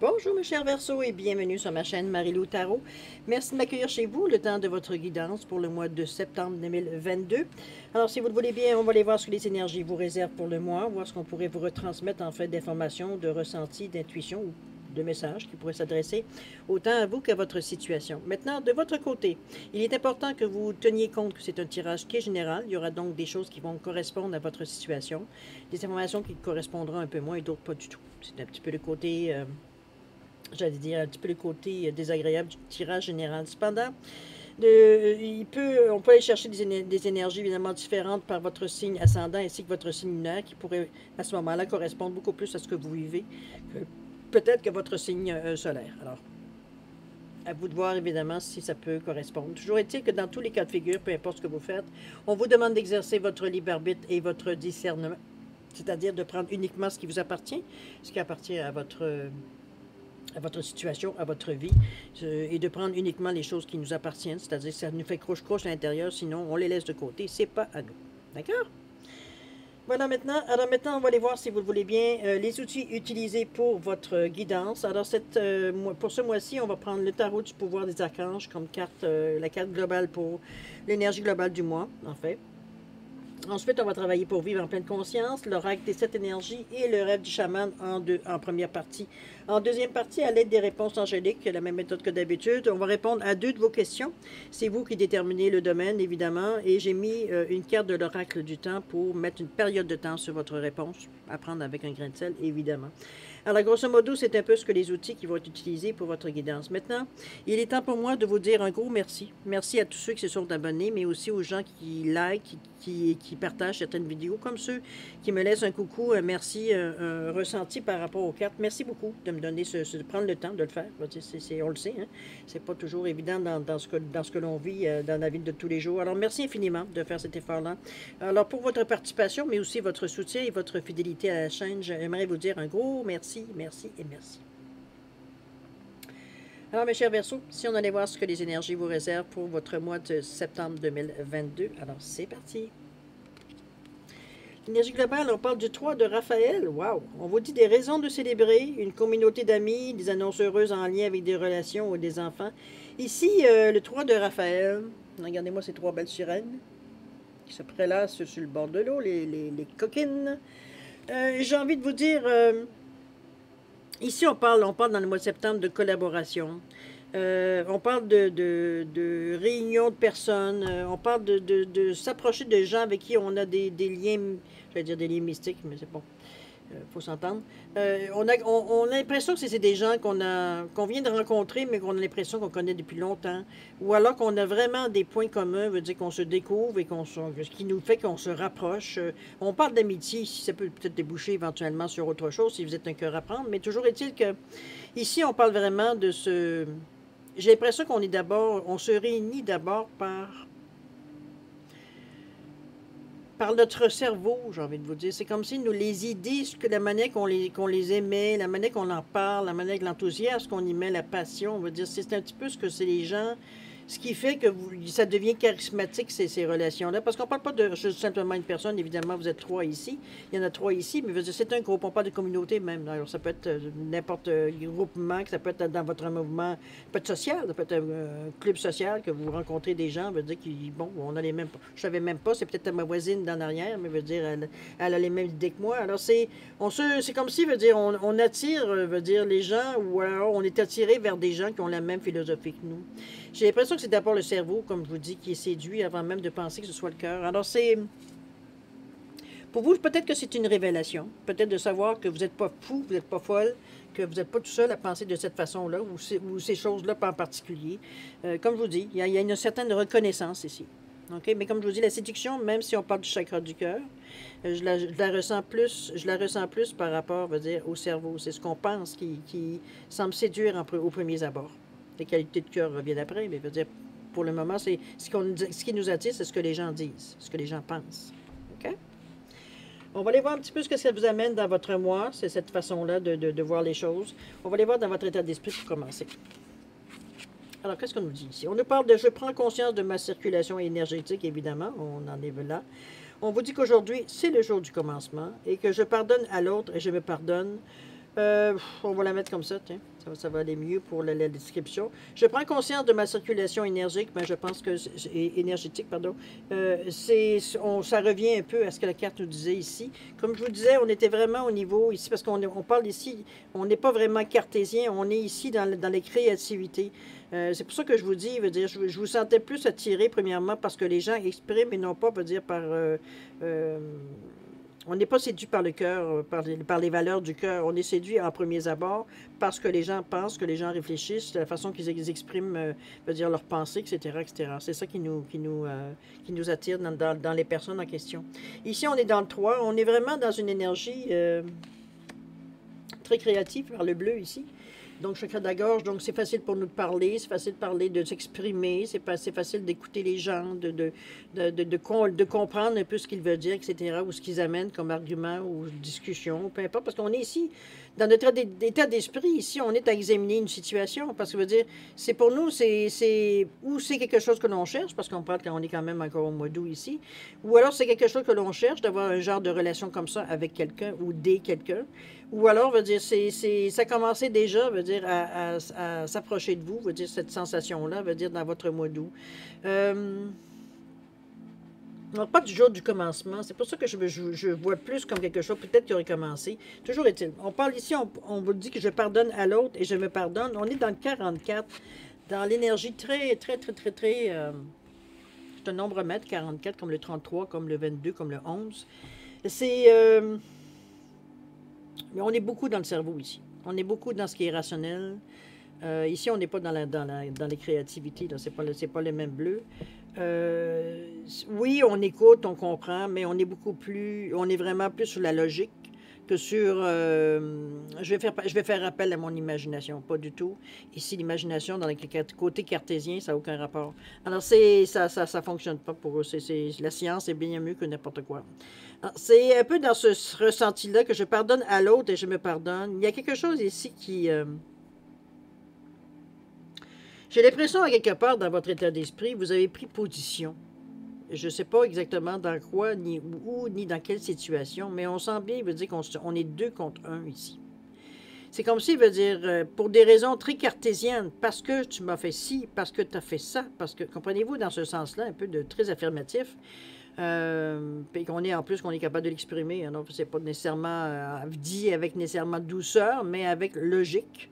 Bonjour mes chers Verseaux et bienvenue sur ma chaîne Marie-Lou Tarot. Merci de m'accueillir chez vous le temps de votre guidance pour le mois de septembre 2022. Alors si vous le voulez bien, on va aller voir ce que les énergies vous réservent pour le mois, voir ce qu'on pourrait vous retransmettre en fait d'informations, de ressentis, d'intuition ou de messages qui pourraient s'adresser autant à vous qu'à votre situation. Maintenant, de votre côté, il est important que vous teniez compte que c'est un tirage qui est général. Il y aura donc des choses qui vont correspondre à votre situation, des informations qui correspondront un peu moins et d'autres pas du tout. C'est un petit peu le côté... j'allais dire un petit peu le côté désagréable du tirage général. Cependant, on peut aller chercher des énergies évidemment différentes par votre signe ascendant ainsi que votre signe lunaire qui pourraient à ce moment-là correspondre beaucoup plus à ce que vous vivez, peut-être que votre signe solaire. Alors, à vous de voir évidemment si ça peut correspondre. Toujours est-il que dans tous les cas de figure, peu importe ce que vous faites, on vous demande d'exercer votre libre arbitre et votre discernement, c'est-à-dire de prendre uniquement ce qui vous appartient, ce qui appartient à votre situation, à votre vie, et de prendre uniquement les choses qui nous appartiennent, c'est-à-dire que ça nous fait croche-croche à l'intérieur, sinon on les laisse de côté, c'est pas à nous. D'accord? Voilà maintenant. Alors maintenant, on va aller voir si vous le voulez bien les outils utilisés pour votre guidance. Alors pour ce mois-ci, on va prendre le tarot du pouvoir des archanges comme carte, la carte globale pour l'énergie globale du mois, en fait. Ensuite, on va travailler pour vivre en pleine conscience, l'oracle des 7 énergies et le rêve du chaman en première partie. En deuxième partie, à l'aide des réponses angéliques, la même méthode que d'habitude, on va répondre à 2 de vos questions. C'est vous qui déterminez le domaine, évidemment, et j'ai mis une carte de l'oracle du temps pour mettre une période de temps sur votre réponse, à prendre avec un grain de sel, évidemment. Alors, grosso modo, c'est un peu ce que les outils qui vont être utilisés pour votre guidance. Maintenant, il est temps pour moi de vous dire un gros merci. Merci à tous ceux qui se sont abonnés, mais aussi aux gens qui like, qui partagent certaines vidéos, comme ceux qui me laissent un coucou, un merci, un ressenti par rapport aux cartes. Merci beaucoup de me donner, de prendre le temps de le faire. On le sait, hein? C'est pas toujours évident dans ce que l'on vit dans la vie de tous les jours. Alors, merci infiniment de faire cet effort-là. Alors, pour votre participation, mais aussi votre soutien et votre fidélité à la chaîne, j'aimerais vous dire un gros merci, merci et merci. Alors, mes chers Verseaux, si on allait voir ce que les énergies vous réservent pour votre mois de septembre 2022, alors c'est parti. L'énergie globale, on parle du 3 de Raphaël. Wow! On vous dit des raisons de célébrer, une communauté d'amis, des annonces heureuses en lien avec des relations ou des enfants. Ici, le 3 de Raphaël, regardez-moi ces 3 belles sirènes qui se prélassent sur le bord de l'eau, les coquines. J'ai envie de vous dire... ici, on parle dans le mois de septembre de collaboration. On parle de réunions de personnes. On parle de s'approcher de gens avec qui on a des liens, j'allais dire des liens mystiques, mais c'est bon. Faut s'entendre. On a l'impression que c'est des gens qu'on vient de rencontrer, mais qu'on a l'impression qu'on connaît depuis longtemps. Ou alors qu'on a vraiment des points communs, veut dire qu'on se découvre et ce qui nous fait qu'on se rapproche. On parle d'amitié, si ça peut peut-être déboucher éventuellement sur autre chose, si vous êtes un cœur à prendre. Mais toujours est-il que ici, on parle vraiment de ce... J'ai l'impression on se réunit d'abord par notre cerveau, j'ai envie de vous dire. C'est comme si nous, les idées, la manière qu'on les émet, la manière qu'on en parle, la manière de l'enthousiasme qu'on y met, la passion, on va dire, c'est un petit peu ce que c'est les gens, ce qui fait que ça devient charismatique, ces relations-là. Parce qu'on ne parle pas de juste simplement une personne, évidemment, vous êtes 3 ici, il y en a 3 ici, mais c'est un groupe, on parle de communauté même. Alors, ça peut être n'importe groupement, ça peut être dans votre mouvement, ça peut être social, ça peut être un club social, que vous rencontrez des gens, veut dire bon, on a les mêmes, je savais même pas, c'est peut-être ma voisine d'en arrière, mais veut dire, elle a les mêmes idées que moi. Alors, c'est comme si, veut dire, on attire, veut dire, les gens, ou alors on est attiré vers des gens qui ont la même philosophie que nous. J'ai l'impression que c'est d'abord le cerveau, comme je vous dis, qui est séduit avant même de penser que ce soit le cœur. Alors, pour vous, peut-être que c'est une révélation. Peut-être de savoir que vous n'êtes pas fou, vous n'êtes pas folle, que vous n'êtes pas tout seul à penser de cette façon-là, ou ces choses-là pas en particulier. Comme je vous dis, il y a une certaine reconnaissance ici. Okay? Mais comme je vous dis, la séduction, même si on parle du chakra du cœur, je la ressens plus par rapport, veut dire, au cerveau. C'est ce qu'on pense qui semble séduire aux premiers abords. Les qualités de cœur reviennent après, mais veut dire, pour le moment, c'est ce qui nous attire, c'est ce que les gens disent, ce que les gens pensent. OK? On va aller voir un petit peu ce que ça vous amène dans votre mois, c'est cette façon-là de voir les choses. On va aller voir dans votre état d'esprit pour commencer. Alors, qu'est-ce qu'on nous dit ici? On nous parle de « je prends conscience de ma circulation énergétique », évidemment, on en est là. On vous dit qu'aujourd'hui, c'est le jour du commencement et que je pardonne à l'autre et je me pardonne On va la mettre comme ça, tiens. Ça va aller mieux pour la description. Je prends conscience de ma circulation énergique, mais je pense que énergétique, pardon. Ça revient un peu à ce que la carte nous disait ici. Comme je vous disais, on était vraiment au niveau ici, parce qu'on parle ici, on n'est pas vraiment cartésien, on est ici dans les créativités. C'est pour ça que je vous dis, veut dire, je vous sentais plus attiré, premièrement, parce que les gens expriment et non pas, veut dire, par... on n'est pas séduit par le cœur, par les valeurs du cœur. On est séduit en premiers abords parce que les gens pensent, que les gens réfléchissent, la façon qu'ils expriment, veut dire leurs pensées, etc., etc. C'est ça qui nous attire dans les personnes en question. Ici, on est dans le 3. On est vraiment dans une énergie très créative par le bleu ici. Donc, chakra de la gorge, donc c'est facile pour nous de parler, c'est facile de parler, de s'exprimer, c'est facile d'écouter les gens, de comprendre un peu ce qu'ils veulent dire, etc., ou ce qu'ils amènent comme argument ou discussion, peu importe, parce qu'on est ici, dans notre état d'esprit, ici, on est à examiner une situation, parce que veut dire, c'est pour nous, c'est quelque chose que l'on cherche, parce qu'on parle qu'on est quand même encore au mois d'août ici, ou alors c'est quelque chose que l'on cherche, d'avoir un genre de relation comme ça avec quelqu'un ou des quelqu'un, ou alors, veut dire, ça commençait déjà, veut dire, à s'approcher de vous, veut dire, cette sensation-là, veut dire, dans votre mois d'août. Non, pas du jour du commencement. C'est pour ça que je vois plus comme quelque chose, peut-être qui aurait commencé. Toujours est-il. On parle ici, on vous dit que je pardonne à l'autre et je me pardonne. On est dans le 44, dans l'énergie très... c'est un nombre mètre, 44, comme le 33, comme le 22, comme le 11. Mais on est beaucoup dans le cerveau ici. On est beaucoup dans ce qui est rationnel. Ici, on n'est pas dans les créativités. Ce n'est pas le même bleu. Oui, on écoute, on comprend, mais on est vraiment plus sur la logique que sur... je vais faire appel à mon imagination, pas du tout. Ici, l'imagination, dans le côté cartésien, ça n'a aucun rapport. Alors, ça fonctionne pas pour eux. La science est bien mieux que n'importe quoi. C'est un peu dans ce ressenti-là que je pardonne à l'autre et je me pardonne. Il y a quelque chose ici qui... j'ai l'impression, à quelque part, dans votre état d'esprit, vous avez pris position. Je ne sais pas exactement dans quoi, ni où, ni dans quelle situation, mais on sent bien, il veut dire qu'on est 2 contre 1 ici. C'est comme si, il veut dire, pour des raisons très cartésiennes, parce que tu m'as fait ci, parce que tu as fait ça, parce que, comprenez-vous, dans ce sens-là, un peu de très affirmatif, puis qu'on est en plus qu'on est capable de l'exprimer. Hein, donc, c'est pas nécessairement dit avec nécessairement douceur, mais avec logique.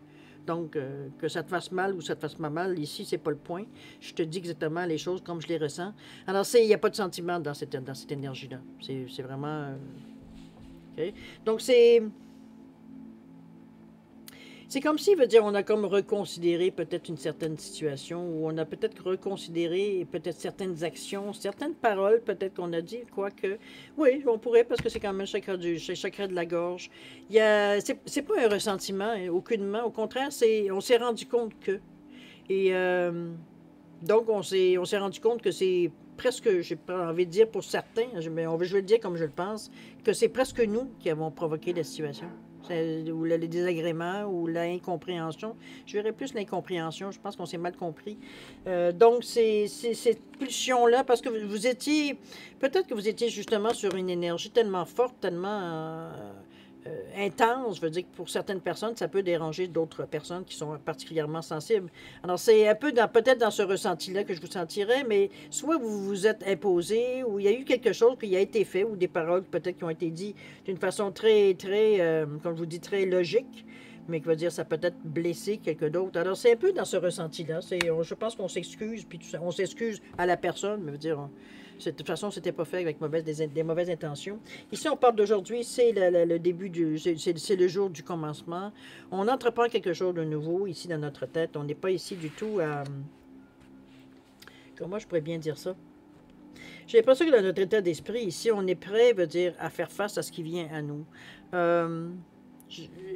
Donc, que ça te fasse mal ou ça te fasse pas mal, ici, c'est pas le point. Je te dis exactement les choses comme je les ressens. Alors, il n'y a pas de sentiment dans cette énergie-là. C'est vraiment... okay? Donc, c'est comme si, veut dire, on a comme reconsidéré peut-être une certaine situation, ou on a peut-être reconsidéré peut-être certaines actions, certaines paroles, peut-être qu'on a dit, quoique, oui, on pourrait, parce que c'est quand même le chakra de la gorge. C'est pas un ressentiment, hein, aucunement, au contraire, on s'est rendu compte que. Et donc, on s'est rendu compte que c'est presque, j'ai pas envie de dire pour certains, je vais le dire comme je le pense, que c'est presque nous qui avons provoqué la situation. Ou le désagrément, ou l'incompréhension. Je verrais plus l'incompréhension. Je pense qu'on s'est mal compris. Donc, c'est cette pulsion-là, parce que vous étiez... Peut-être que vous étiez justement sur une énergie tellement forte, tellement intense. Je veux dire que pour certaines personnes, ça peut déranger d'autres personnes qui sont particulièrement sensibles. Alors, c'est un peu peut-être dans ce ressenti-là que je vous sentirais, mais soit vous vous êtes imposé, ou il y a eu quelque chose qui a été fait, ou des paroles peut-être qui ont été dites d'une façon très, comme je vous dis, très logique, mais qui veut dire ça peut-être blesser quelqu'un d'autre. Alors, c'est un peu dans ce ressenti-là. Je pense qu'on s'excuse, puis tout ça, on s'excuse à la personne, mais veut dire... De toute façon, c'était pas fait avec des mauvaises intentions. Ici, on parle d'aujourd'hui, c'est le début c'est le jour du commencement. On entreprend quelque chose de nouveau ici dans notre tête. On n'est pas ici du tout à... Comment je pourrais bien dire ça? J'ai l'impression que dans notre état d'esprit, ici, on est prêt, veut dire, à faire face à ce qui vient à nous.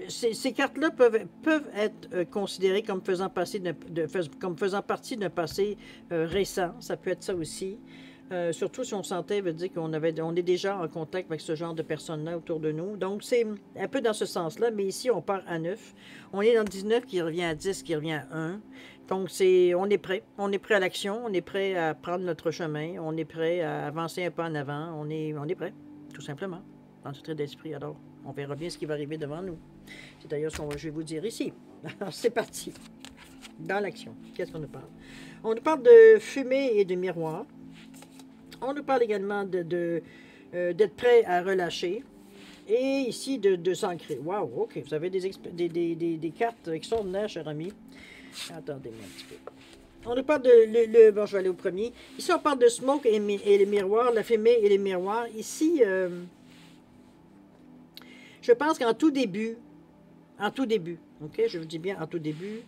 Ces cartes-là peuvent être considérées comme faisant partie d'un passé récent. Ça peut être ça aussi. Surtout si on sentait, veut dire on est déjà en contact avec ce genre de personnes-là autour de nous. Donc, c'est un peu dans ce sens-là, mais ici, on part à 9. On est dans le 19 qui revient à 10, qui revient à 1. Donc, on est prêt. On est prêt à l'action. On est prêt à prendre notre chemin. On est prêt à avancer un peu en avant. On est prêt, tout simplement, dans ce trait d'esprit. Alors, On verra bien ce qui va arriver devant nous. C'est d'ailleurs ce que je vais vous dire ici. Alors, c'est parti. Dans l'action. Qu'est-ce qu'on nous parle? On nous parle de fumée et de miroir. On nous parle également d'être prêt à relâcher. Et ici, de s'ancrer. Wow, OK. Vous avez des cartes extraordinaires, cher ami. Attendez-moi un petit peu. On nous parle de... bon, je vais aller au premier. Ici, on parle de smoke et les miroirs, la fumée et les miroirs. Ici, je pense qu'en tout début, OK, je vous dis bien en tout début,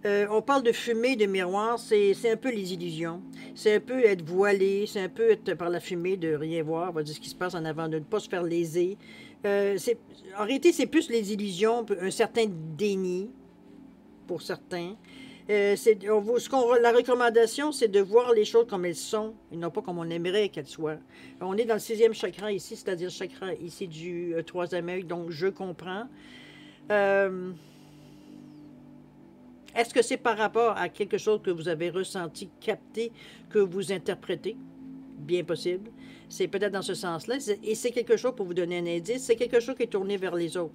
on parle de fumée, de miroir, c'est un peu les illusions. C'est un peu être voilé, c'est un peu être par la fumée, de rien voir, on va dire ce qui se passe en avant, de ne pas se faire léser. En réalité, c'est plus les illusions, un certain déni pour certains. La recommandation, c'est de voir les choses comme elles sont, et non pas comme on aimerait qu'elles soient. On est dans le 6e chakra ici, c'est-à-dire le chakra ici du 3e œil, donc je comprends. Est-ce que c'est par rapport à quelque chose que vous avez ressenti, capté, que vous interprétez? Bien possible. C'est peut-être dans ce sens-là. Et c'est quelque chose, pour vous donner un indice, c'est quelque chose qui est tourné vers les autres.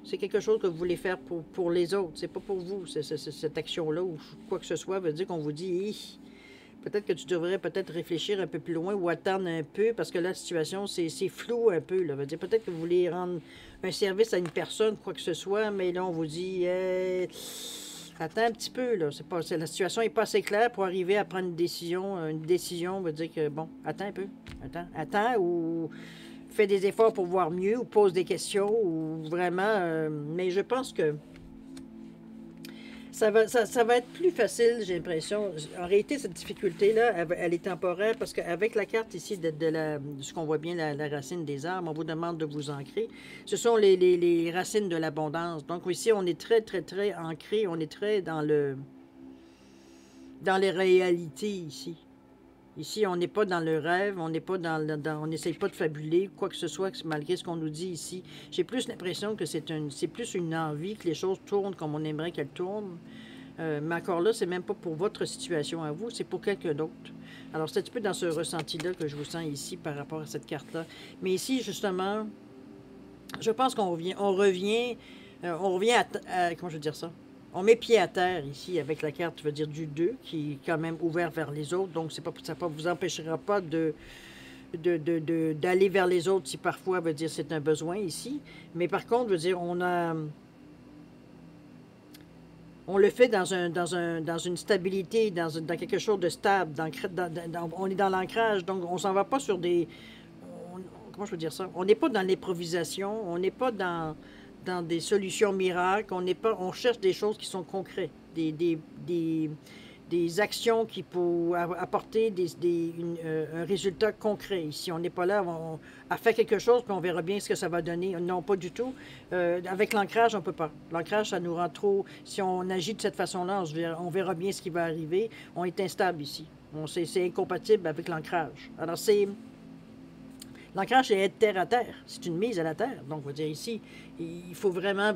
C'est quelque chose que vous voulez faire pour les autres. C'est pas pour vous, cette action-là, ou quoi que ce soit, veut dire qu'on vous dit, peut-être que tu devrais peut-être réfléchir un peu plus loin ou attendre un peu, parce que la situation, c'est flou un peu. Là. Veut dire peut-être que vous voulez rendre un service à une personne, quoi que ce soit, mais là, on vous dit, attends un petit peu, là. La situation n'est pas assez claire pour arriver à prendre une décision. Une décision veut dire que, bon, attends un peu. Attends, ou fais des efforts pour voir mieux, ou pose des questions, ou vraiment... mais je pense que ça va être plus facile, j'ai l'impression. En réalité, cette difficulté-là, elle est temporaire, parce qu'avec la carte ici, de ce qu'on voit bien, la racine des arbres, on vous demande de vous ancrer. Ce sont les racines de l'abondance. Donc ici, on est très, très, très ancré, on est très dans les réalités ici. Ici, on n'est pas dans le rêve, on n'est pas on n'essaye pas de fabuler, quoi que ce soit, malgré ce qu'on nous dit ici. J'ai plus l'impression que c'est plus une envie que les choses tournent comme on aimerait qu'elles tournent. Mais encore là, c'est même pas pour votre situation à vous, c'est pour quelqu'un d'autre. Alors, c'est un petit peu dans ce ressenti-là que je vous sens ici par rapport à cette carte-là. Mais ici, justement, je pense qu'on revient, comment je veux dire ça? On met pied à terre ici avec la carte, je veux dire, du 2, qui est quand même ouvert vers les autres. Donc, ça ne vous empêchera pas d'aller vers les autres si parfois, veut dire, c'est un besoin ici. Mais par contre, veut dire, on le fait dans une stabilité, dans quelque chose de stable. On est dans l'ancrage, donc on s'en va pas sur comment je peux dire ça? On n'est pas dans l'improvisation, on n'est pas dans des solutions miracles, on cherche des choses qui sont concrètes, des actions qui peuvent apporter un résultat concret. Ici, on n'est pas là à faire quelque chose, puis on verra bien ce que ça va donner. Non, pas du tout. Avec l'ancrage, on ne peut pas. L'ancrage, ça nous rend trop... Si on agit de cette façon-là, on verra bien ce qui va arriver. On est instable ici. C'est incompatible avec l'ancrage. Alors, l'ancrage, c'est être terre à terre. C'est une mise à la terre. Donc, on va dire ici, il faut vraiment,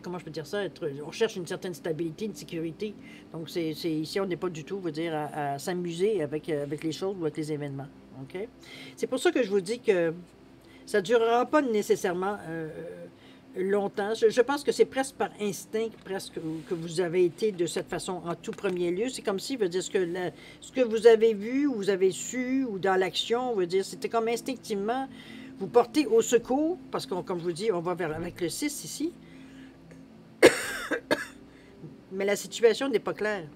comment je peux dire ça, on cherche une certaine stabilité, une sécurité. Donc, ici, on n'est pas du tout, à s'amuser avec les choses ou avec les événements. OK? C'est pour ça que je vous dis que ça ne durera pas nécessairement longtemps. Je pense que c'est presque par instinct que vous avez été de cette façon en tout premier lieu. C'est comme si, ce que vous avez vu, ou vous avez su, ou dans l'action, c'était comme instinctivement, vous portez au secours, parce que, comme je vous dis, on va avec le 6 ici. Mais la situation n'est pas claire.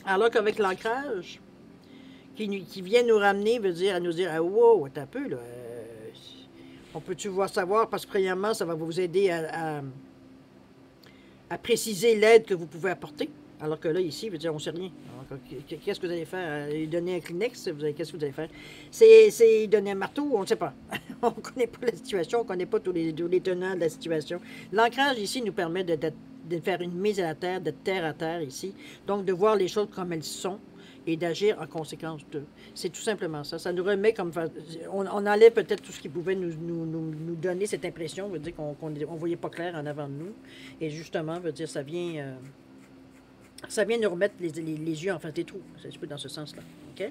Alors qu'avec l'ancrage, qui vient nous ramener, à nous dire, ah, wow, attends un peu, là, on peut-tu savoir, parce que premièrement, ça va vous aider à préciser l'aide que vous pouvez apporter. Alors que là, ici, on ne sait rien. Qu'est-ce que vous allez faire? Donner un Kleenex? Qu'est-ce que vous allez faire? C'est donner un marteau? On ne sait pas. On ne connaît pas la situation, on ne connaît pas tous les tenants de la situation. L'ancrage ici nous permet de faire une mise à la terre, de terre à terre ici. Donc, de voir les choses comme elles sont et d'agir en conséquence d'eux. C'est tout simplement ça. Ça nous remet comme... On enlève peut-être tout ce qui pouvait nous donner cette impression, veut dire qu'on ne voyait pas clair en avant de nous. Et justement, ça vient nous remettre les yeux en face des trous. C'est un peu dans ce sens-là. OK?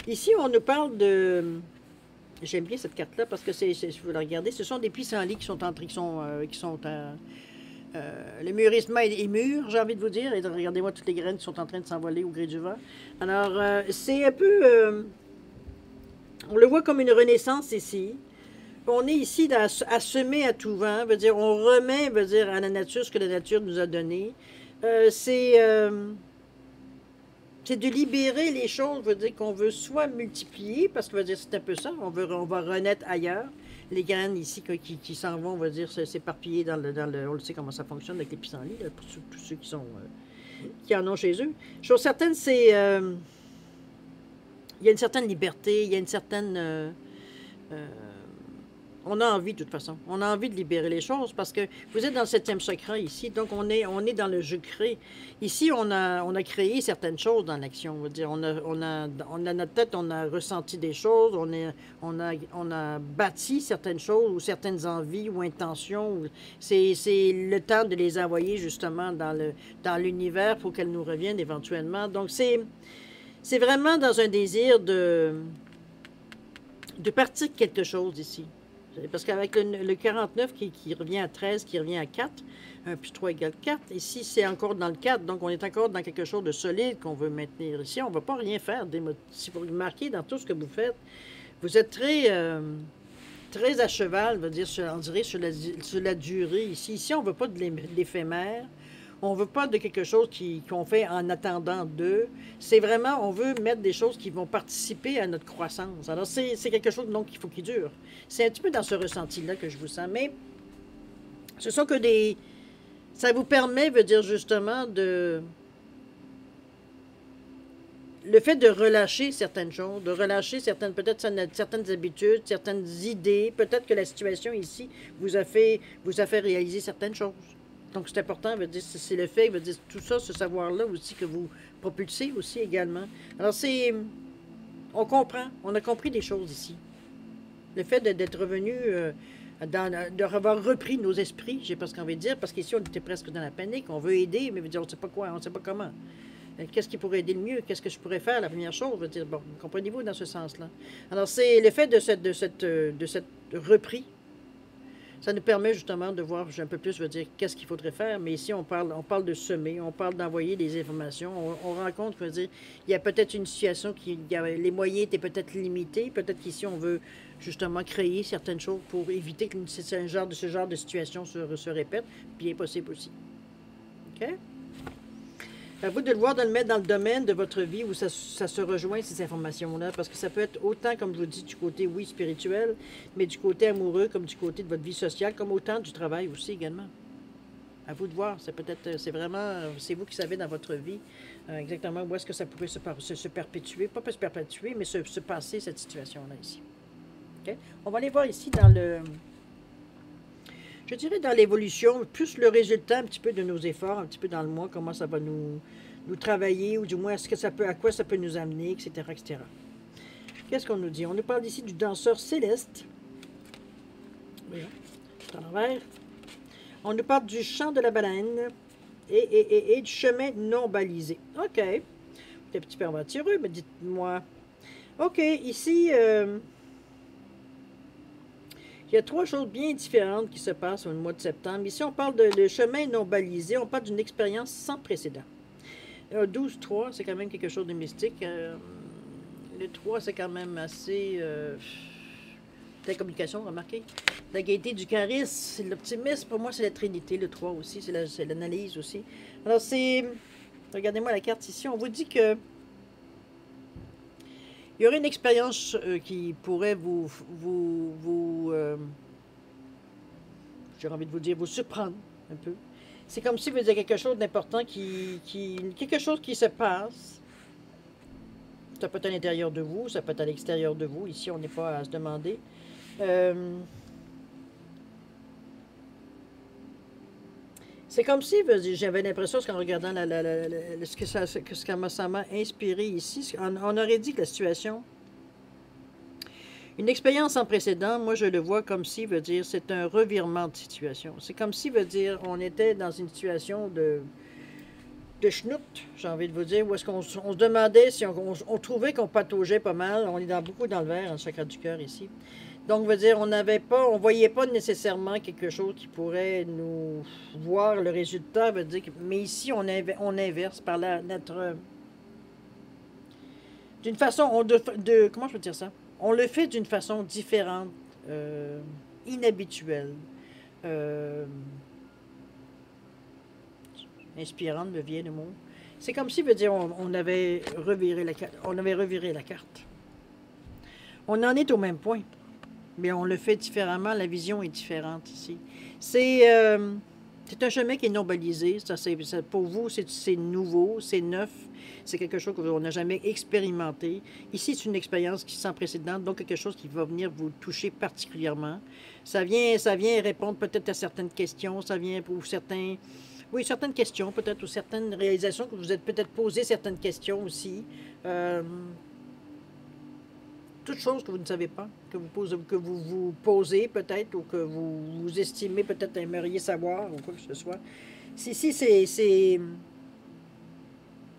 Ici, on nous parle de J'aime bien cette carte-là parce que si vous la regardez, ce sont des pissenlits qui sont entrés, le mûrissement est mûr, j'ai envie de vous dire. Et regardez-moi toutes les graines qui sont en train de s'envoler au gré du vent. Alors, c'est un peu... on le voit comme une renaissance ici. On est ici à semer à tout vent. Veut dire, on remet, veut dire, à la nature ce que la nature nous a donné. C'est de libérer les choses, veut dire qu'on veut soit multiplier, parce que veut dire c'est un peu ça, on va renaître ailleurs. Les graines ici qui s'en vont, on va dire, s'éparpiller on le sait comment ça fonctionne avec les pissenlits, là, pour tous ceux qui en ont chez eux. Chose certaine, c'est, il y a une certaine liberté, il y a une certaine, on a envie, de toute façon. On a envie de libérer les choses parce que vous êtes dans le 7e chakra ici, donc on est dans le je crée. Ici, on a créé certaines choses dans l'action. On va dire, on a notre tête, on a ressenti des choses, on a bâti certaines choses ou certaines envies ou intentions. C'est le temps de les envoyer justement dans l'univers pour qu'elles nous reviennent éventuellement. Donc, c'est vraiment dans un désir de partir de quelque chose ici. Parce qu'avec le 49 qui revient à 13, qui revient à 4, 1 plus 3 égale 4, ici c'est encore dans le 4, donc on est encore dans quelque chose de solide qu'on veut maintenir. Ici, on ne va pas rien faire. Si vous remarquez dans tout ce que vous faites, vous êtes très à cheval, on dirait sur la durée ici. Ici, on ne veut pas de l'éphémère. On ne veut pas de quelque chose qu'on fait en attendant d'eux. C'est vraiment, on veut mettre des choses qui vont participer à notre croissance. Alors, c'est quelque chose donc qu'il faut qu'il dure. C'est un petit peu dans ce ressenti-là que je vous sens. Mais ce sont que des... Ça vous permet, veut dire justement, le fait de relâcher certaines choses, de relâcher peut-être certaines habitudes, certaines idées. Peut-être que la situation ici vous a fait réaliser certaines choses. Donc, c'est important, veut dire, c'est le fait, veut dire, tout ça, ce savoir-là aussi que vous propulsez aussi également. Alors, on comprend, on a compris des choses ici. Le fait d'être revenu, d'avoir repris nos esprits, j'ai pas ce qu'on veut dire, parce qu'ici, on était presque dans la panique, on veut aider, mais veut dire, on ne sait pas quoi, on ne sait pas comment. Qu'est-ce qui pourrait aider le mieux? Qu'est-ce que je pourrais faire? La première chose, veut dire, bon, comprenez-vous dans ce sens-là. Alors, c'est le fait de cette repris. Ça nous permet justement de voir un peu plus, je veux dire, qu'est-ce qu'il faudrait faire. Mais ici, on parle de semer, on parle d'envoyer des informations. On rencontre, je veux dire, il y a peut-être une situation les moyens étaient peut-être limités. Peut-être qu'ici, on veut justement créer certaines choses pour éviter que ce genre de situation se répète. Bien possible aussi. OK? À vous de le voir, de le mettre dans le domaine de votre vie où ça se rejoint, ces informations-là, parce que ça peut être autant, comme je vous dis, du côté, oui, spirituel, mais du côté amoureux, comme du côté de votre vie sociale, comme autant du travail aussi également. À vous de voir, c'est vraiment, c'est vous qui savez dans votre vie exactement où est-ce que ça pourrait se perpétuer, pas se perpétuer, mais se passer cette situation-là ici. Okay? On va aller voir ici dans je dirais dans l'évolution, plus le résultat un petit peu de nos efforts, un petit peu dans le mois, comment ça va nous travailler, ou du moins à quoi ça peut nous amener, etc. etc. Qu'est-ce qu'on nous dit? On nous parle ici du danseur céleste. Voyons, c'est à l'envers. On nous parle du chant de la baleine et du chemin non balisé. OK. C'est un petit peu aventureux, mais dites-moi. OK, ici... il y a 3 choses bien différentes qui se passent au mois de septembre. Ici, on parle de chemin non balisé. On parle d'une expérience sans précédent. 12-3, c'est quand même quelque chose de mystique. Le 3, c'est quand même assez... la communication, remarquez. La gaieté du charisme, l'optimisme, pour moi, c'est la trinité. Le 3 aussi, c'est l'analyse aussi. Alors, regardez-moi la carte ici. On vous dit que... il y aurait une expérience qui pourrait j'ai envie de vous dire, vous surprendre un peu. C'est comme si vous avez quelque chose d'important quelque chose qui se passe. Ça peut être à l'intérieur de vous, ça peut être à l'extérieur de vous. Ici, on n'est pas à se demander. C'est comme si j'avais l'impression, qu'en regardant ce que ça m'a inspiré ici, on aurait dit que la situation, une expérience sans précédent, moi je le vois comme si, veut dire, c'est un revirement de situation. C'est comme si, veut dire, on était dans une situation de schnout, j'ai envie de vous dire, où est-ce qu'on on se demandait si on trouvait qu'on pataugeait pas mal. On est beaucoup dans le vert, en chakra du cœur ici. Donc, veut dire, on voyait pas nécessairement quelque chose qui pourrait nous voir le résultat, veut dire mais ici, on inverse par notre, d'une façon, comment je peux dire ça? On le fait d'une façon différente, inhabituelle, euh, inspirante me vient le mot. C'est comme si, veut dire, on avait reviré la carte. On en est au même point. Mais on le fait différemment, la vision est différente ici. C'est un chemin qui est non balisé. Pour vous, c'est nouveau, c'est neuf, c'est quelque chose qu'on n'a jamais expérimenté. Ici, c'est une expérience qui sans précédent, donc quelque chose qui va venir vous toucher particulièrement. Ça vient répondre peut-être à certaines questions, ça vient pour certains... Oui, certaines questions peut-être, ou certaines réalisations que vous êtes peut-être posées, certaines questions aussi. Toutes choses que vous ne savez pas, que vous vous posez peut-être, ou que vous estimez peut-être aimeriez savoir, ou quoi que ce soit.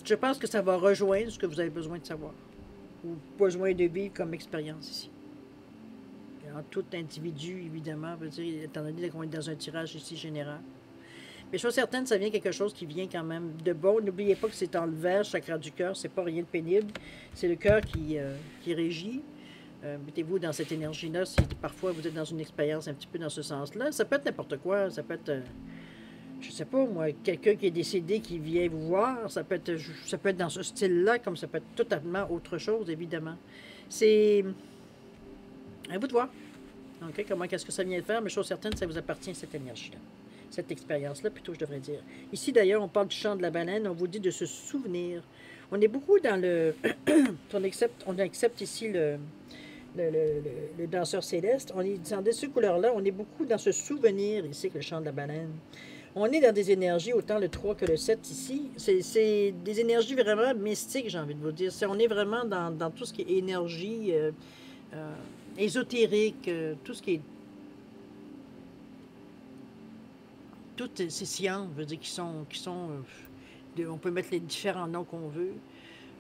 Je pense que ça va rejoindre ce que vous avez besoin de savoir, ou besoin de vivre comme expérience ici. Et en tout individu, évidemment, veut dire, étant donné qu'on est dans un tirage ici général. Mais je suis certaine, ça vient quelque chose qui vient quand même de bon. N'oubliez pas que c'est en le vert, chakra du cœur, c'est pas rien de pénible. C'est le cœur qui régit. Mettez-vous dans cette énergie-là si parfois vous êtes dans une expérience un petit peu dans ce sens-là. Ça peut être n'importe quoi. Ça peut être, je sais pas moi, quelqu'un qui est décédé qui vient vous voir. Ça peut être dans ce style-là, comme ça peut être totalement autre chose, évidemment. C'est à vous de voir. Okay? Qu'est-ce que ça vient de faire? Mais je suis certaine que ça vous appartient, cette énergie-là. Cette expérience-là, plutôt, je devrais dire. Ici, d'ailleurs, on parle du chant de la baleine. On vous dit de se souvenir. On est beaucoup dans le... on accepte ici le danseur céleste. On est dans ces couleurs-là. On est beaucoup dans ce souvenir ici, que le chant de la baleine. On est dans des énergies, autant le 3 que le 7 ici. C'est des énergies vraiment mystiques, j'ai envie de vous dire. On est vraiment dans tout ce qui est énergie ésotérique, tout ce qui est... Toutes ces sciences, je veux dire, on peut mettre les différents noms qu'on veut.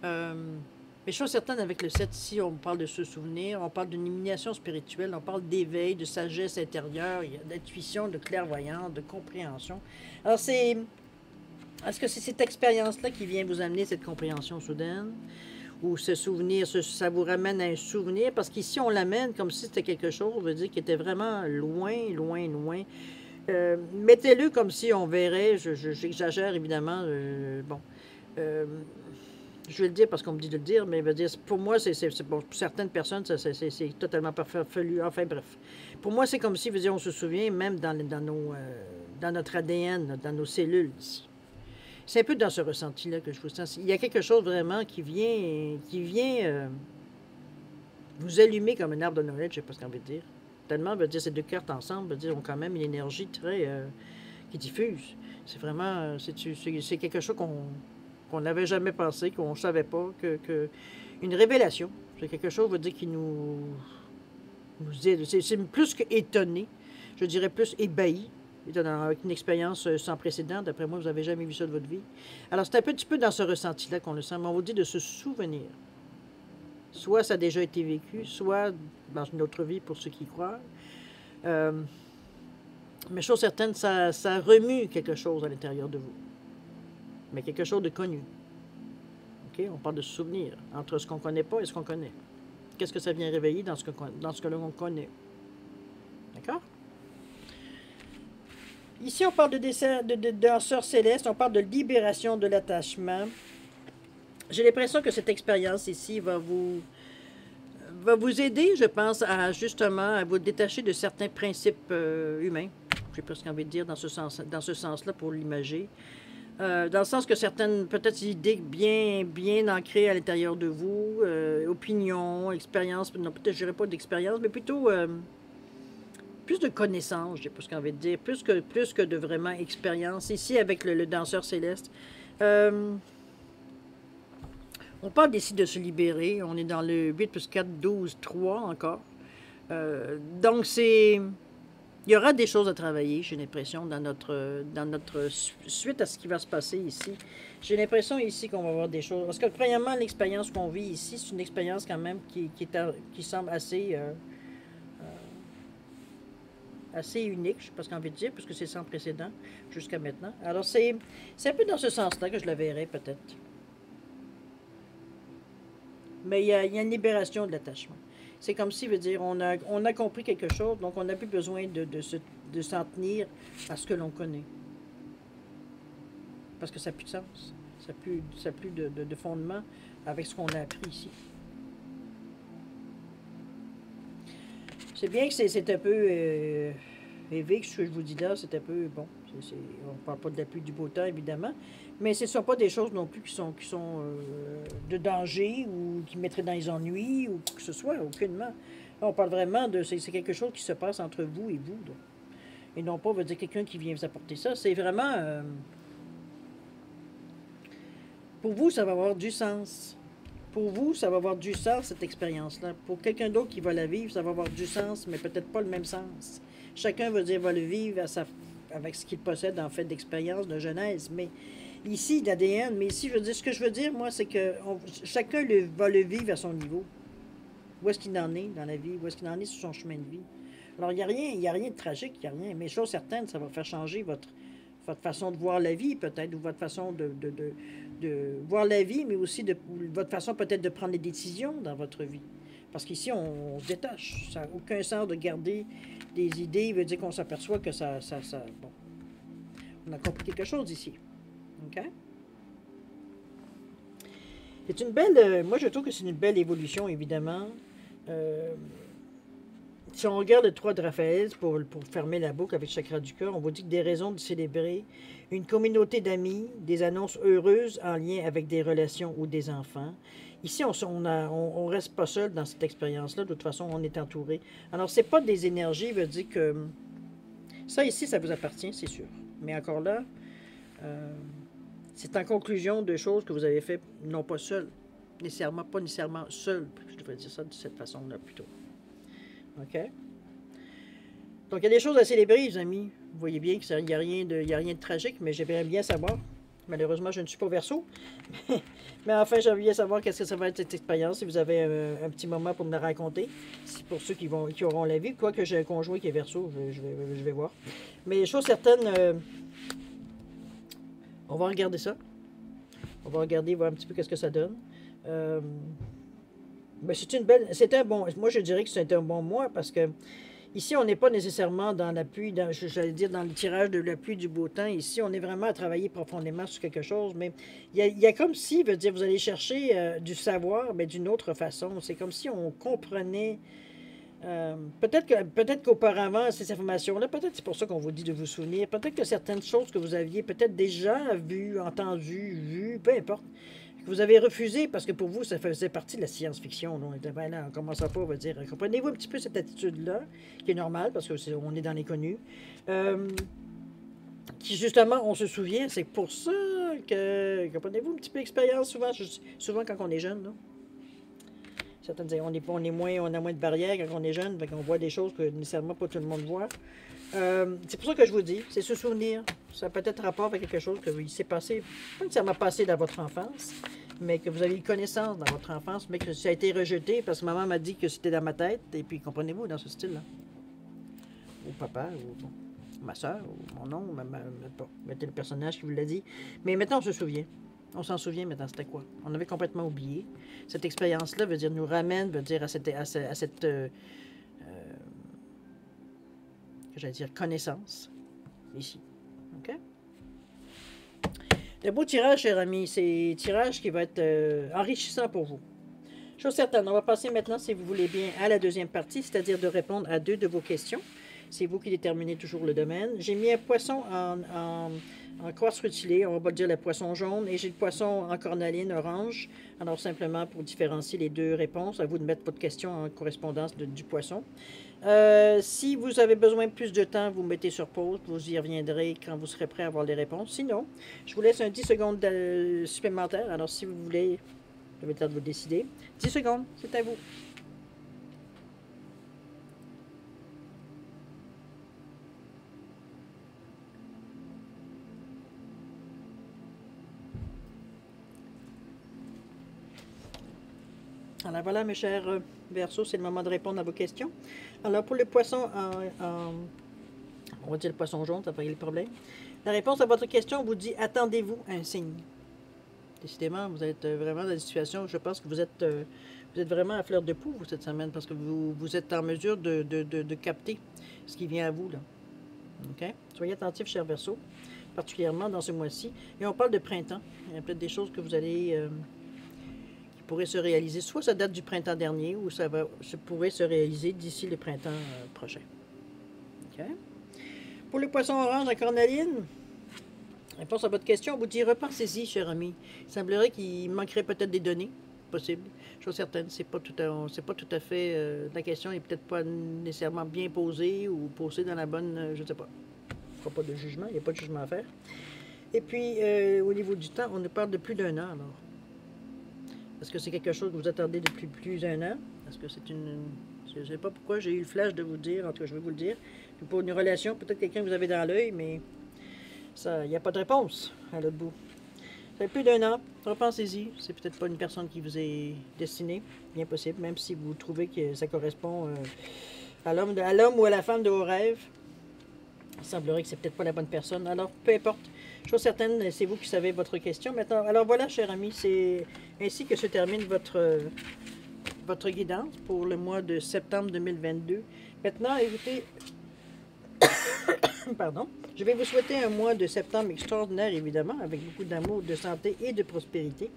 Mais je suis certaine, avec le 7 ici, on parle de se souvenir, on parle d'une illumination spirituelle, on parle d'éveil, de sagesse intérieure, d'intuition, de clairvoyance, de compréhension. Alors, est-ce que c'est cette expérience-là qui vient vous amener cette compréhension soudaine? Ou ce souvenir, ça vous ramène à un souvenir? Parce qu'ici, on l'amène comme si c'était quelque chose, je veux dire, qui était vraiment loin, loin, loin. Mettez-le comme si on verrait, j'exagère évidemment, bon, je vais le dire parce qu'on me dit de le dire, mais dire, pour moi, bon, pour certaines personnes, c'est totalement farfelu. Enfin bref, pour moi, c'est comme si, on se souvient même dans notre ADN, dans nos cellules ici. C'est un peu dans ce ressenti-là que je vous sens. Il y a quelque chose vraiment qui vient vous allumer comme un arbre de Noël, je ne sais pas ce qu'on veut dire. Tellement, veut dire, ces deux cartes ensemble, veut dire, ont quand même une énergie très qui diffuse. C'est vraiment, c'est quelque chose qu'on n'avait jamais pensé, qu'on ne savait pas, une révélation. C'est quelque chose, veut dire, qui nous aide. C'est plus qu'étonné, je dirais plus ébahi, avec une expérience sans précédent. D'après moi, vous n'avez jamais vu ça de votre vie. Alors, c'est un petit peu dans ce ressenti-là qu'on le sent, mais on vous dit de se souvenir. Soit ça a déjà été vécu, soit dans une autre vie pour ceux qui croient. Mais chose certaine, ça remue quelque chose à l'intérieur de vous. Mais quelque chose de connu. Okay? On parle de souvenir entre ce qu'on ne connaît pas et ce qu'on connaît. Qu'est-ce que ça vient réveiller dans ce que l'on connaît? D'accord? Ici, on parle de danseurs célestes, on parle de libération de l'attachement. J'ai l'impression que cette expérience ici va vous aider, je pense, à justement à vous détacher de certains principes humains. Je sais pas ce qu'on veut dire dans ce sens-là pour l'imager. Dans le sens que certaines, peut-être idées bien ancrées à l'intérieur de vous, opinions, expériences, non, peut-être je dirais pas d'expérience, mais plutôt plus de connaissances, je sais pas ce qu'on veut dire, plus que de vraiment expérience. Ici, avec le danseur céleste, on parle ici de se libérer. On est dans le 8 plus 4, 12, 3 encore. Donc, c'est Il y aura des choses à travailler, j'ai l'impression, dans notre suite à ce qui va se passer ici. J'ai l'impression ici qu'on va avoir des choses. Parce que, premièrement, l'expérience qu'on vit ici, c'est une expérience quand même qui semble assez unique, je sais pas ce qu'on veut dire, puisque c'est sans précédent jusqu'à maintenant. Alors, c'est un peu dans ce sens-là que je la verrais, peut-être. Mais il y a une libération de l'attachement. C'est comme si, veut dire, on a compris quelque chose, donc on n'a plus besoin de s'en tenir à ce que l'on connaît. Parce que ça n'a plus de sens. Ça n'a plus de fondement avec ce qu'on a appris ici. C'est bien que c'est un peu évique, ce que je vous dis là, c'est un peu, bon, on ne parle pas de la pluie du beau temps, évidemment, mais ce ne sont pas des choses non plus qui sont de danger ou qui mettraient dans les ennuis ou quoi que ce soit, aucunement. Là, on parle vraiment de, c'est quelque chose qui se passe entre vous et vous, là. Et non pas, veut dire quelqu'un qui vient vous apporter ça. C'est vraiment, pour vous, ça va avoir du sens. Pour vous, ça va avoir du sens, cette expérience-là. Pour quelqu'un d'autre qui va la vivre, ça va avoir du sens, mais peut-être pas le même sens. Chacun va le vivre avec ce qu'il possède, en fait, d'expérience, de genèse. Mais ici, d'ADN, mais ici, je veux dire, ce que je veux dire, moi, c'est que chacun va le vivre à son niveau. Où est-ce qu'il en est dans la vie? Où est-ce qu'il en est sur son chemin de vie? Alors, il n'y a rien de tragique, il n'y a rien. Mais chose certaine, ça va faire changer votre façon de voir la vie, peut-être, ou votre façon de voir la vie, mais aussi votre façon peut-être de prendre des décisions dans votre vie. Parce qu'ici, on se détache. Ça n'a aucun sens de garder des idées. Il veut dire qu'on s'aperçoit que bon, on a compris quelque chose ici. OK? C'est une belle... moi, je trouve que c'est une belle évolution, évidemment. Si on regarde le 3 de Raphaël, pour fermer la boucle avec chakra du cœur, on vous dit que des raisons de célébrer une communauté d'amis, des annonces heureuses en lien avec des relations ou des enfants. Ici, on reste pas seul dans cette expérience-là. De toute façon, on est entouré. Alors, c'est pas des énergies, veut dire que ça ici, ça vous appartient, c'est sûr. Mais encore là, c'est en conclusion de choses que vous avez fait, non pas seul, nécessairement, pas nécessairement seul. Je devrais dire ça de cette façon-là plutôt. OK? Donc, il y a des choses à célébrer, les amis. Vous voyez bien qu'il n'y a rien de tragique, mais j'aimerais bien savoir. Malheureusement, je ne suis pas Verseau. Mais enfin, j'aimerais bien savoir qu'est-ce que ça va être cette expérience. Si vous avez un petit moment pour me la raconter. Si pour ceux qui auront la vie. Quoique j'ai un conjoint qui est Verseau, je vais voir. Mais chose certaine, on va regarder ça. On va regarder, voir un petit peu qu'est-ce que ça donne. Mais c'est un bon... Moi, je dirais que c'est un bon mois parce que ici, on n'est pas nécessairement dans la pluie, j'allais dire dans le tirage de la pluie du beau temps. Ici, on est vraiment à travailler profondément sur quelque chose. Mais il y a comme si, veut dire, vous allez chercher du savoir, mais d'une autre façon. C'est comme si on comprenait... peut-être qu'auparavant, ces informations-là, peut-être c'est pour ça qu'on vous dit de vous souvenir. Peut-être que certaines choses que vous aviez peut-être déjà vues, entendues, peu importe, que vous avez refusé parce que pour vous, ça faisait partie de la science-fiction. On était ben là, on commence à pas, on va dire. Comprenez-vous un petit peu cette attitude-là, qui est normale parce qu'on est dans l'inconnu, qui justement, on se souvient, c'est pour ça que, comprenez-vous un petit peu l'expérience souvent quand on est jeune, là. Certains disent, on a moins de barrières quand on est jeune, donc on voit des choses que nécessairement pas tout le monde voit. C'est pour ça que je vous dis, c'est se souvenir. Ça a peut-être rapport avec quelque chose qui s'est passé, pas nécessairement passé dans votre enfance, mais que vous avez eu connaissance dans votre enfance, mais que ça a été rejeté parce que maman m'a dit que c'était dans ma tête, et puis comprenez-vous, dans ce style-là. Ou papa, ou bon, ma soeur, ou mon oncle, mettez le personnage qui vous l'a dit. Mais maintenant, on se souvient. On s'en souvient maintenant, c'était quoi? On avait complètement oublié. Cette expérience-là veut dire nous ramène, veut dire à cette que j'allais dire connaissance, ici. OK? Le beau tirage, cher ami, c'est un tirage qui va être enrichissant pour vous. Chose certaine, on va passer maintenant, si vous voulez bien, à la deuxième partie, c'est-à-dire de répondre à 2 de vos questions. C'est vous qui déterminez toujours le domaine. J'ai mis un poisson en quartz rutilé, on va dire le poisson jaune, et j'ai le poisson en cornaline orange. Alors, simplement pour différencier les 2 réponses, à vous de mettre votre question en correspondance du poisson. Si vous avez besoin de plus de temps, vous mettez sur pause, vous y reviendrez quand vous serez prêt à avoir les réponses. Sinon, je vous laisse un 10 secondes supplémentaire. Alors, si vous voulez, vous avez le temps de vous décider. 10 secondes, c'est à vous. Alors voilà, mes chers Verseaux, c'est le moment de répondre à vos questions. Alors pour le poisson on va dire le poisson jaune, ça va régler le problème. La réponse à votre question vous dit, attendez-vous à un signe. Décidément, vous êtes vraiment dans une situation, je pense que vous êtes vraiment à fleur de poux cette semaine, parce que vous êtes en mesure de capter ce qui vient à vous, là. OK? Soyez attentifs, chers Verseaux, particulièrement dans ce mois-ci. Et on parle de printemps. Il y a peut-être des choses que vous allez... qui pourraient se réaliser. Soit ça date du printemps dernier, ou ça pourrait se réaliser d'ici le printemps prochain. OK? Pour le poisson orange à cornaline, réponse à votre question, on vous dit repensez-y, cher ami. Il semblerait qu'il manquerait peut-être des données, possible. Chose certaine, c'est pas tout à fait. La question n'est peut-être pas nécessairement bien posée ou posée dans la bonne. Je ne sais pas. Il n'y a pas de jugement, il n'y a pas de jugement à faire. Et puis, au niveau du temps, on nous parle de plus d'un an, alors. Est-ce que c'est quelque chose que vous attendez depuis plus d'un an? Est-ce que c'est une... Je ne sais pas pourquoi j'ai eu le flash de vous dire, en tout cas, je vais vous le dire. Pour une relation, peut-être quelqu'un que vous avez dans l'œil, mais il n'y a pas de réponse à l'autre bout. Ça fait plus d'un an, repensez-y. C'est peut-être pas une personne qui vous est destinée, bien possible, même si vous trouvez que ça correspond à l'homme ou à la femme de vos rêves. Il semblerait que c'est peut-être pas la bonne personne. Alors, peu importe. Chose certaine, c'est vous qui savez votre question. Maintenant, alors voilà, cher ami, c'est ainsi que se termine votre guidance pour le mois de septembre 2022. Maintenant, écoutez, pardon, je vais vous souhaiter un mois de septembre extraordinaire, évidemment, avec beaucoup d'amour, de santé et de prospérité.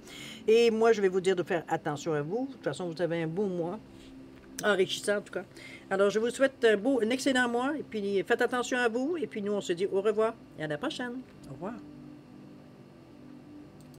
Et moi, je vais vous dire de faire attention à vous. De toute façon, vous avez un beau mois, enrichissant en tout cas. Alors, je vous souhaite un excellent mois, et puis faites attention à vous, et puis nous, on se dit au revoir, et à la prochaine. Au revoir.